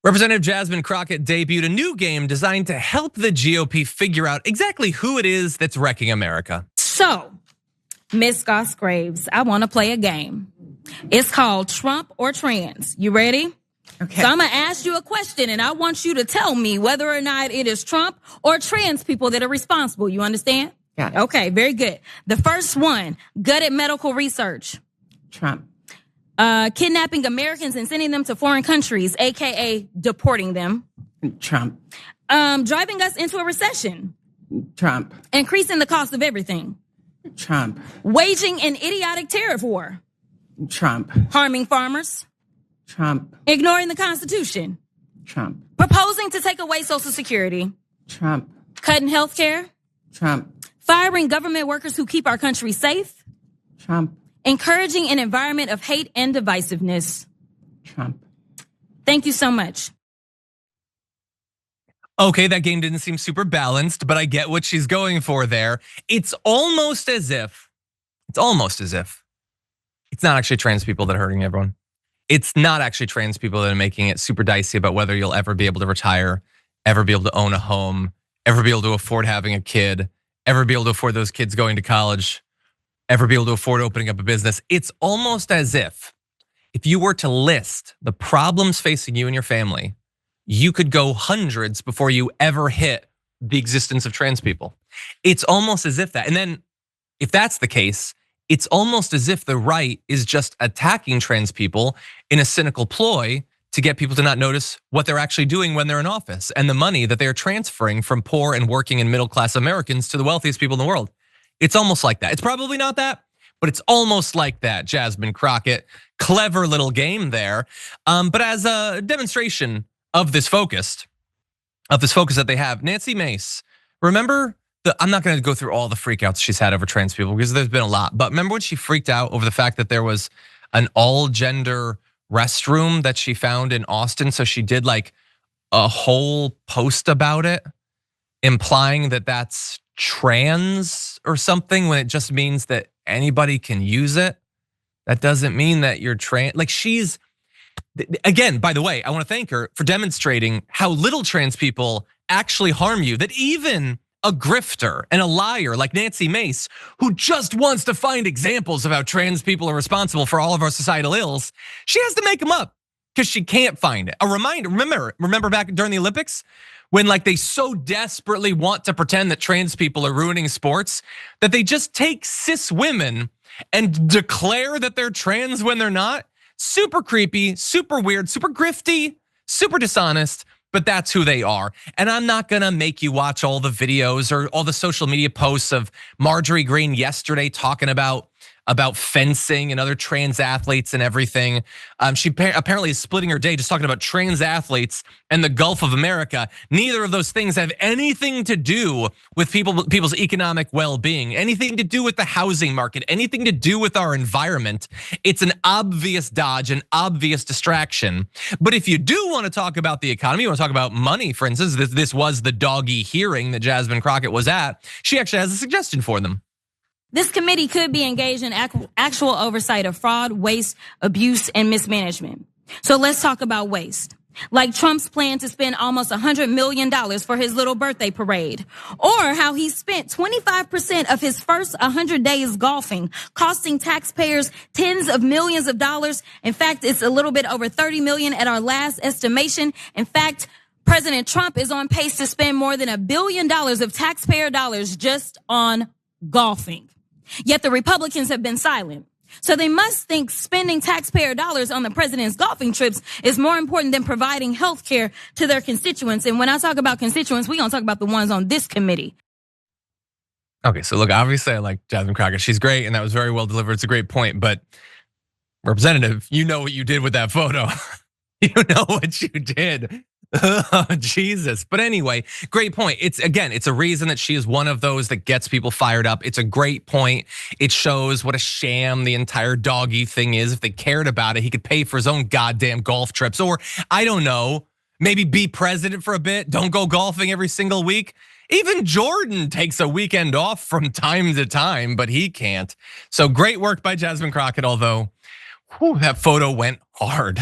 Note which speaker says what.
Speaker 1: Representative Jasmine Crockett debuted a new game designed to help the GOP figure out exactly who it is that's wrecking America.
Speaker 2: So, Ms. Goss-Graves, I want to play a game. It's called Trump or Trans. You ready?
Speaker 3: Okay.
Speaker 2: So I'm gonna ask you a question and I want you to tell me whether or not it is Trump or trans people that are responsible. You understand?
Speaker 3: Got it.
Speaker 2: Okay, very good. The first one, gutted medical research.
Speaker 3: Trump.
Speaker 2: Kidnapping Americans and sending them to foreign countries, AKA deporting them.
Speaker 3: Trump.
Speaker 2: Driving us into a recession.
Speaker 3: Trump.
Speaker 2: Increasing the cost of everything.
Speaker 3: Trump.
Speaker 2: Waging an idiotic tariff war.
Speaker 3: Trump.
Speaker 2: Harming farmers.
Speaker 3: Trump.
Speaker 2: Ignoring the Constitution.
Speaker 3: Trump.
Speaker 2: Proposing to take away Social Security.
Speaker 3: Trump.
Speaker 2: Cutting health care.
Speaker 3: Trump.
Speaker 2: Firing government workers who keep our country safe.
Speaker 3: Trump.
Speaker 2: Encouraging an environment of hate and divisiveness.
Speaker 3: Trump.
Speaker 2: Thank you so much.
Speaker 1: Okay, that game didn't seem super balanced, but I get what she's going for there. It's almost as if it's not actually trans people that are hurting everyone. It's not actually trans people that are making it super dicey about whether you'll ever be able to retire, ever be able to own a home, ever be able to afford having a kid, ever be able to afford those kids going to college, ever be able to afford opening up a business. It's almost as if you were to list the problems facing you and your family, you could go hundreds before you ever hit the existence of trans people. It's almost as if that, and then if that's the case, it's almost as if the right is just attacking trans people in a cynical ploy to get people to not notice what they're actually doing when they're in office and the money that they're transferring from poor and working and middle class Americans to the wealthiest people in the world. It's almost like that. It's probably not that, but it's almost like that, Jasmine Crockett. Clever little game there. But as a demonstration of this focus that they have, Nancy Mace, remember, I'm not gonna go through all the freakouts she's had over trans people because there's been a lot, but remember when she freaked out over the fact that there was an all gender restroom that she found in Austin? So she did like a whole post about it, implying that that's trans or something when it just means that anybody can use it. That doesn't mean that you're trans. Like she's, again, by the way, I wanna thank her for demonstrating how little trans people actually harm you, that even a grifter and a liar like Nancy Mace, who just wants to find examples of how trans people are responsible for all of our societal ills, she has to make them up because she can't find it. A reminder, remember back during the Olympics when like they so desperately want to pretend that trans people are ruining sports that they just take cis women and declare that they're trans when they're not? Super creepy, super weird, super grifty, super dishonest. But that's who they are. And I'm not gonna make you watch all the videos or all the social media posts of Marjorie Greene yesterday talking about fencing and other trans athletes and everything. She apparently is splitting her day just talking about trans athletes and the Gulf of America. Neither of those things have anything to do with people's economic well-being, anything to do with the housing market, anything to do with our environment. It's an obvious dodge, an obvious distraction. But if you do want to talk about the economy, you want to talk about money, for instance, this was the doggy hearing that Jasmine Crockett was at. She actually has a suggestion for them.
Speaker 2: This committee could be engaged in actual oversight of fraud, waste, abuse, and mismanagement. So let's talk about waste. Like Trump's plan to spend almost $100 million for his little birthday parade. Or how he spent 25% of his first 100 days golfing, costing taxpayers tens of millions of dollars. In fact, it's a little bit over 30 million at our last estimation. In fact, President Trump is on pace to spend more than $1 billion of taxpayer dollars just on golfing. Yet the Republicans have been silent. So they must think spending taxpayer dollars on the president's golfing trips is more important than providing health care to their constituents. And when I talk about constituents, we're gonna talk about the ones on this committee.
Speaker 1: Okay, so look, obviously I like Jasmine Crockett. She's great and that was very well delivered. It's a great point, but Representative, you know what you did with that photo. You know what you did. Oh, Jesus. But anyway, great point. It's a reason that she is one of those that gets people fired up. It's a great point. It shows what a sham the entire doggy thing is. If they cared about it, he could pay for his own goddamn golf trips. Or I don't know, maybe be president for a bit. Don't go golfing every single week. Even Jordan takes a weekend off from time to time, but he can't. So great work by Jasmine Crockett, although that photo went hard.